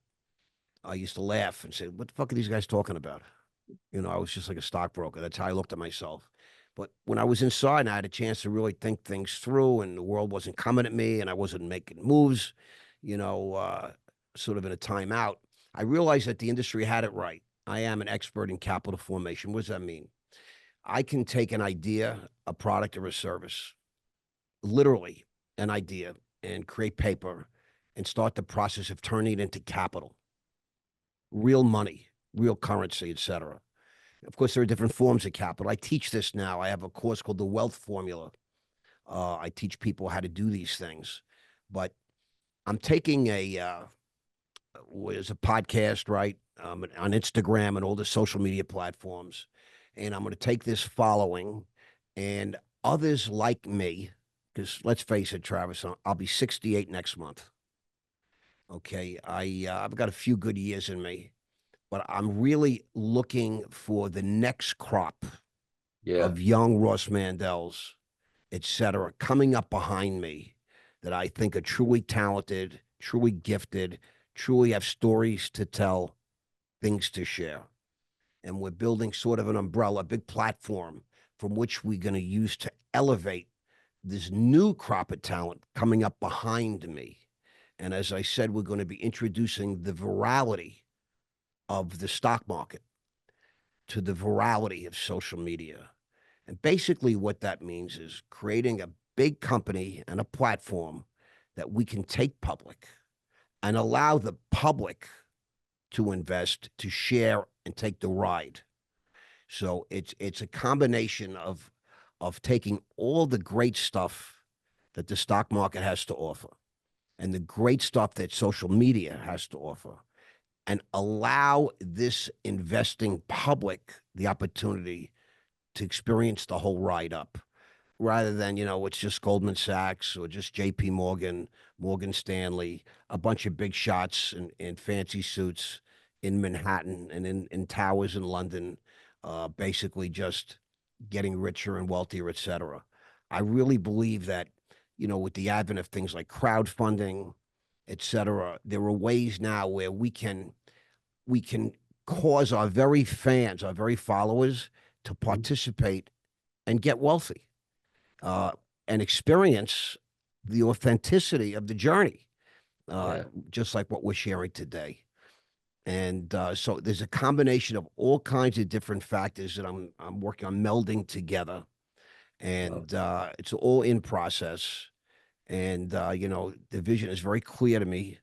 I used to laugh and say, "What the fuck are these guys talking about?" I was just like a stockbroker. That's how I looked at myself. But when I was inside and I had a chance to really think things through, and the world wasn't coming at me, and I wasn't making moves, you know, uh, sort of in a timeout, I realized that the industry had it right. I am an expert in capital formation. What does that mean? I can take an idea, a product, or a service, literally an idea, and create paper and start the process of turning it into capital, real money, real currency, etc. Of course, there are different forms of capital. I teach this now. I have a course called the Wealth Formula. I teach people how to do these things, but I'm taking was a podcast, right, on Instagram and all the social media platforms, and I'm going to take this following and others like me, because let's face it, Travis, I'll be 68 next month. Okay, I've got a few good years in me, but I'm really looking for the next crop Yeah. of young Ross Mandells, et cetera, coming up behind me that I think are truly talented, truly gifted, truly have stories to tell, things to share. and we're building sort of an umbrella, a big platform from which we're going to use to elevate this new crop of talent coming up behind me. And as I said, we're going to be introducing the virality of the stock market to the virality of social media. And basically, what that means is creating a big company and a platform that we can take public and allow the public to invest, to share, and take the ride. So it's a combination of taking all the great stuff that the stock market has to offer and the great stuff that social media has to offer and allow this investing public the opportunity to experience the whole ride up rather than, it's just Goldman Sachs or just JP Morgan, Morgan Stanley, a bunch of big shots in fancy suits in Manhattan and in towers in London, basically just getting richer and wealthier, et cetera. I really believe that, with the advent of things like crowdfunding, et cetera, there are ways now where we can cause our very fans, our very followers to Mhm. participate and get wealthy uh, and experience the authenticity of the journey, uh, Yeah. just like what we're sharing today. And so there's a combination of all kinds of different factors that I'm working on melding together, Well, and it's all in process. And the vision is very clear to me,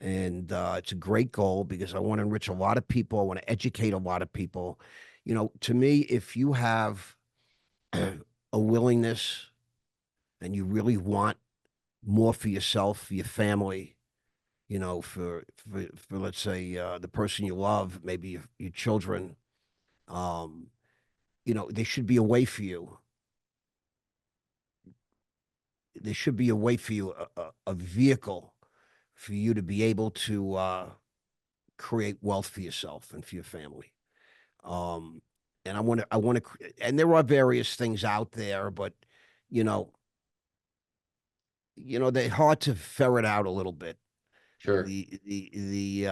and it's a great goal because I want to enrich a lot of people. I want to educate a lot of people. To me, if you have a willingness and you really want more for yourself, for your family, for let's say the person you love, maybe your children, um, there should be a way for you. There should be a way for you, a vehicle for you to be able to create wealth for yourself and for your family. Um, and and there are various things out there, but you know, they're hard to ferret out a little bit. sure. The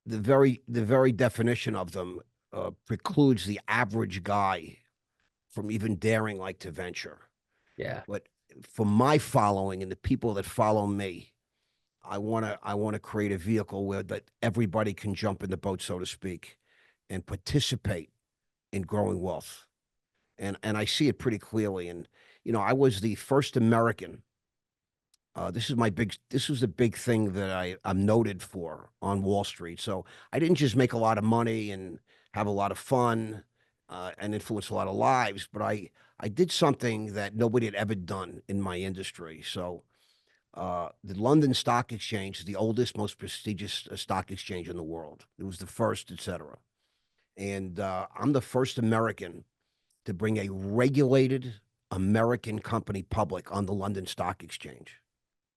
very definition of them precludes the average guy from even daring like to venture. Yeah. But for my following and the people that follow me, I want to create a vehicle where that everybody can jump in the boat, so to speak, and participate in growing wealth. And I see it pretty clearly. And I was the first American. This was a big thing that I'm noted for on Wall Street. So I didn't just make a lot of money and have a lot of fun and influence a lot of lives, but I did something that nobody had ever done in my industry. So the London Stock Exchange is the oldest, most prestigious stock exchange in the world. It was the first, et cetera. And I'm the first American to bring a regulated American company public on the London Stock Exchange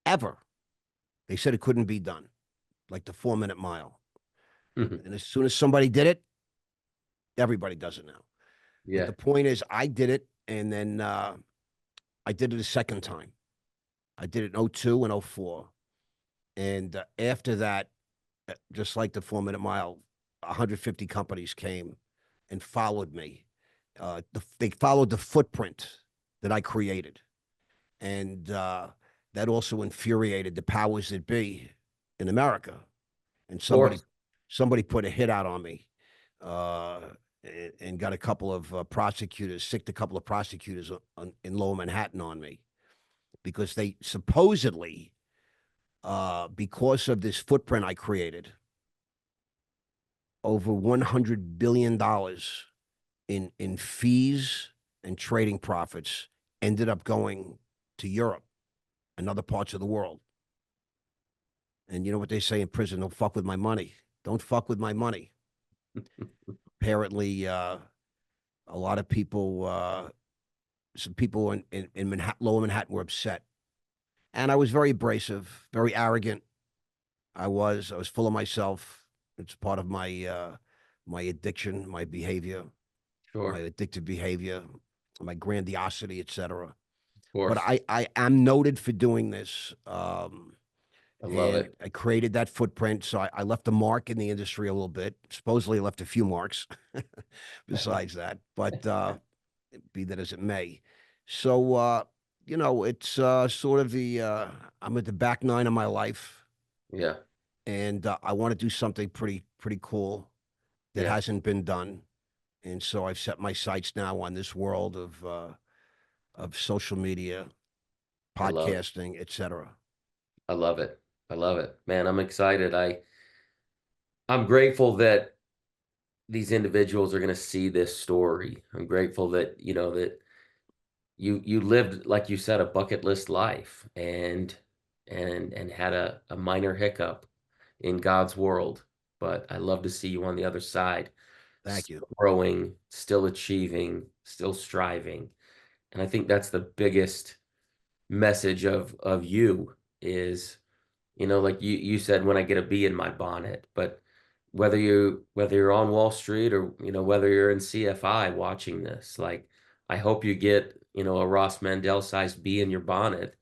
ever. They said it couldn't be done, like the 4 Minute Mile. Mhm. And as soon as somebody did it, everybody does it now. But Yeah. the point is, I did it, and then I did it a second time. I did it in '02 and '04. And after that, just like the 4 Minute Mile, 150 companies came and followed me. They followed the footprint that I created. And that also infuriated the powers that be in America. And Of course. somebody put a hit out on me, uh, and got a couple of prosecutors, sicked a couple of prosecutors in Lower Manhattan on me because they supposedly, because of this footprint I created, over $100 billion in fees and trading profits ended up going to Europe and other parts of the world. And you know what they say in prison? Don't fuck with my money. Don't fuck with my money. Apparently, a lot of people, some people in Manhattan, Lower Manhattan, were upset, and I was very abrasive, very arrogant. I was full of myself. It's part of my addiction, my behavior, my Sure. addictive behavior, my grandiosity, etc. Of But course. I am noted for doing this. I love and it. I created that footprint. So I left a mark in the industry a little bit. Supposedly, I left a few marks besides that, but be that as it may. So, it's sort of I'm at the back nine of my life, Yeah, and I want to do something pretty cool that yeah, hasn't been done. And so I've set my sights now on this world of social media, I love it. podcasting, etc. I love it. I love it. Man, I'm excited. I'm grateful that these individuals are going to see this story. I'm grateful that, that you lived, like you said, a bucket list life and had a minor hiccup in God's world. But I love to see you on the other side, Thank you. still growing, still achieving, still striving. And I think that's the biggest message of you is, like you said, when I get a bee in my bonnet. But whether you're on Wall Street or whether you're in CFI watching this, like I hope you get a Ross Mandell sized bee in your bonnet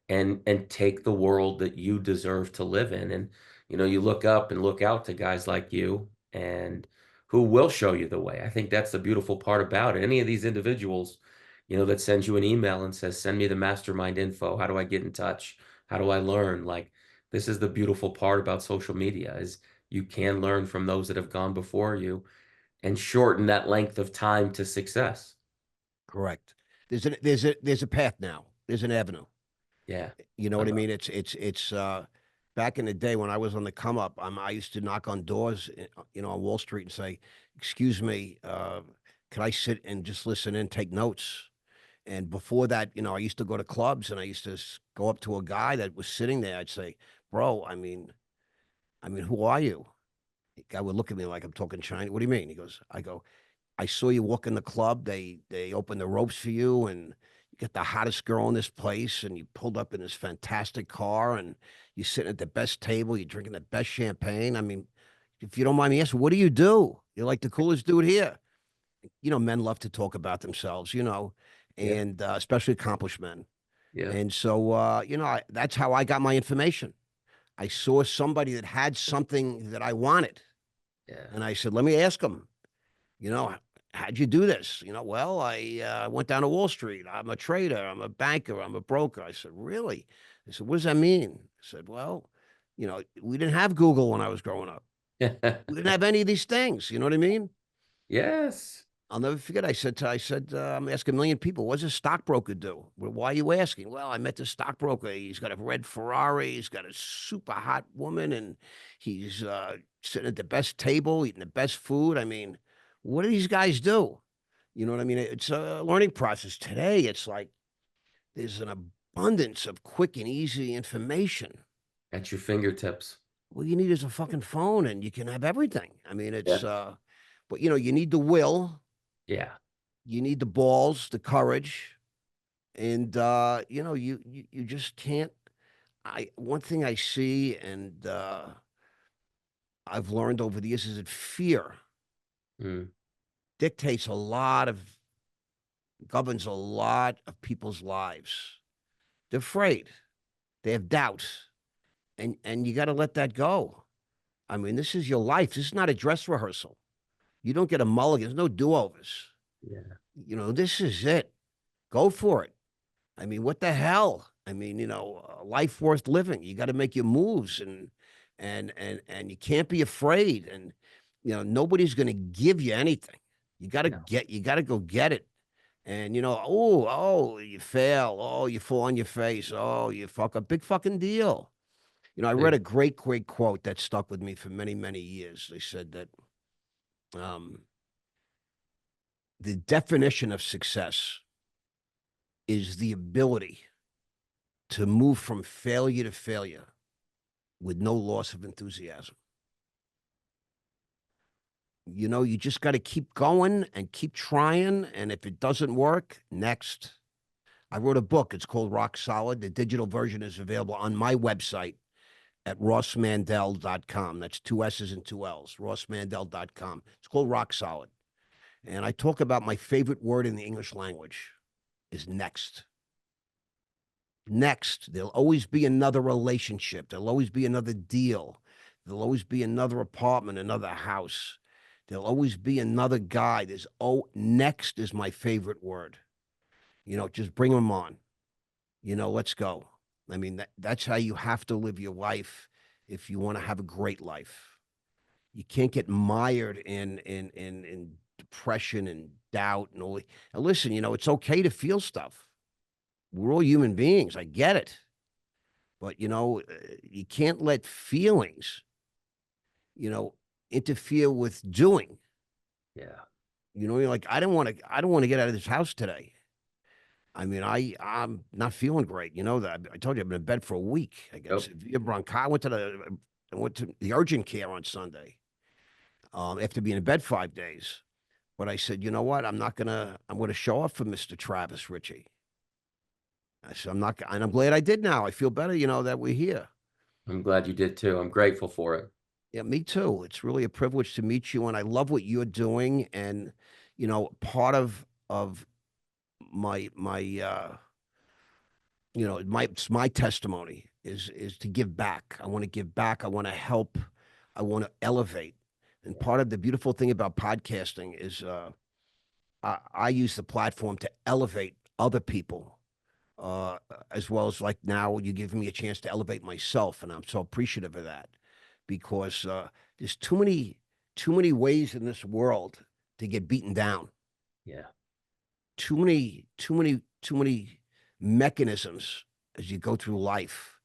and take the world that you deserve to live in. And you look up and look out to guys like you and who will show you the way. I think that's the beautiful part about it. Any of these individuals, that sends you an email and says, "Send me the mastermind info. How do I get in touch? How do I learn?" Like, this is the beautiful part about social media is you can learn from those that have gone before you and shorten that length of time to success. Correct. There's a path now. There's an avenue. Yeah. You know I what I love mean? It's back in the day when I was on the come up, I used to knock on doors, on Wall Street and say, "Excuse me, could I sit and just listen in, take notes?" And before that, I used to go to clubs and I used to go up to a guy that was sitting there. I'd say, "Bro, I mean, who are you?" The guy would look at me like I'm talking Chinese. What do you mean? I go, I saw you walk in the club. They opened the ropes for you, and you got the hottest girl in this place, and you pulled up in this fantastic car, and you're sitting at the best table. You're drinking the best champagne. I mean, if you don't mind me asking, what do you do? You're like the coolest dude here. Men love to talk about themselves, yeah. and especially accomplished men. Yeah. And so, that's how I got my information. I saw somebody that had something that I wanted, Yeah. and I said, "Let me ask him." you know, how'd you do this? Well, I went down to Wall Street. I'm a trader. I'm a banker. I'm a broker. I said, really? I said, what does that mean? I said, well, we didn't have Google when I was growing up. We didn't have any of these things. You know what I mean? Yes. I'll never forget. I'm asking a million people, what does a stockbroker do? Well, why are you asking? Well, I met the stockbroker. He's got a red Ferrari. He's got a super hot woman, and he's sitting at the best table, eating the best food. I mean, what do these guys do? You know what I mean? It's a learning process. Today, it's like there's an abundance of quick and easy information. At your fingertips. All you need is a fucking phone, and you can have everything. I mean, Yeah. but you need the will, Yeah. you need the balls, the courage, and you just can't. I One thing I see, and I've learned over the years, is that fear Mm. dictates governs a lot of people's lives. They're afraid, they have doubts, and you got to let that go. I mean, this is your life. This is not a dress rehearsal. You don't get a mulligan. There's no do overs. Yeah. This is it. Go for it. I mean, what the hell? I mean, a life worth living. You got to make your moves, and you can't be afraid. And nobody's going to give you anything. No. You got to go get it. And oh, you fail. Oh, you fall on your face. Oh, you fuck up. Big fucking deal. I read Big. a great quote that stuck with me for many years. They said that um, the definition of success is the ability to move from failure to failure with no loss of enthusiasm. You just got to keep going and keep trying. And if it doesn't work, next. I wrote a book. It's called Rock Solid. The digital version is available on my website at rossmandell.com. That's two S's and two L's, rossmandell.com. It's called Rock Solid. And I talk about my favorite word in the English language is next. Next, there'll always be another relationship. There'll always be another deal. There'll always be another apartment, another house. There'll always be another guy. Next is my favorite word. Just bring them on. Let's go. I mean, that's how you have to live your life if you want to have a great life. You can't get mired in depression and doubt and all. Now listen, it's okay to feel stuff. We're all human beings. I get it. But you can't let feelings, you know, interfere with doing. Yeah. You're like, I don't want to get out of this house today. I mean, I'm not feeling great. You know that. I told you I've been in bed for a week. I got Yep. severe bronchitis. I went to the urgent care on Sunday, after being in bed 5 days. But I said, you know what? I'm gonna show up for Mr. Travis Richey. I said, I'm not, and I'm glad I did now. I feel better, that we're here. I'm glad you did too. I'm grateful for it. Yeah, me too. It's really a privilege to meet you, and I love what you're doing. And part of my it's my testimony is to give back. I want to give back. I want to help. I want to elevate. And part of the beautiful thing about podcasting is I use the platform to elevate other people, uh, as well as, like, now you give me a chance to elevate myself, and I'm so appreciative of that because there's too many ways in this world to get beaten down. Yeah. Too many mechanisms as you go through life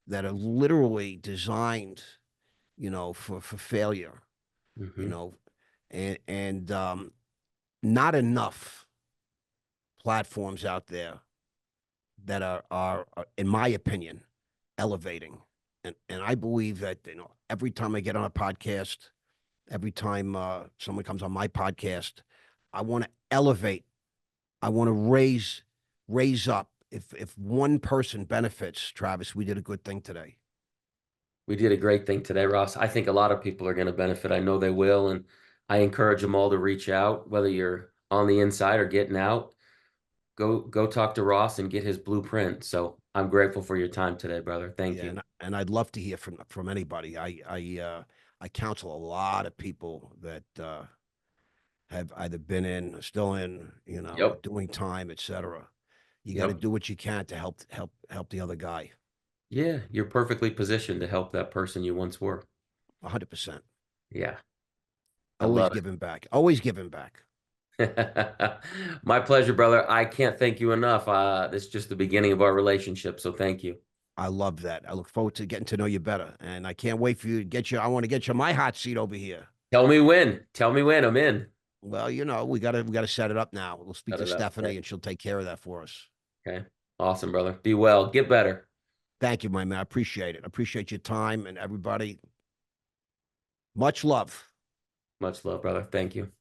that are literally designed, for failure, you Hmm. know, and not enough platforms out there that are, in my opinion, elevating. And I believe that, every time I get on a podcast, every time someone comes on my podcast, I want to elevate. I want to raise up. If one person benefits, Travis, we did a good thing today. We did a great thing today, Ross. I think a lot of people are going to benefit. I know they will. And I encourage them all to reach out, whether you're on the inside or getting out. Go talk to Ross and get his blueprint. So I'm grateful for your time today, brother. Thank Yeah, you. and I'd love to hear from anybody. I counsel a lot of people that have either been in, or still in, Yep. doing time, etc. You got to Yep. do what you can to help the other guy. Yeah, you're perfectly positioned to help that person you once were. 100%. Yeah, I Always love giving back. Always giving back. it. My pleasure, brother. I can't thank you enough. This is just the beginning of our relationship, so thank you. I love that. I look forward to getting to know you better, and I can't wait for you to get you. I want to get you my hot seat over here. Tell me when. Tell me when. I'm in. Well, we gotta set it up now. We'll speak Set to it up. Okay. Stephanie, and she'll take care of that for us. Okay. Awesome, brother. Be well. Get better. Thank you, my man. I appreciate it. I appreciate your time, and everybody. Much love. Much love, brother. Thank you.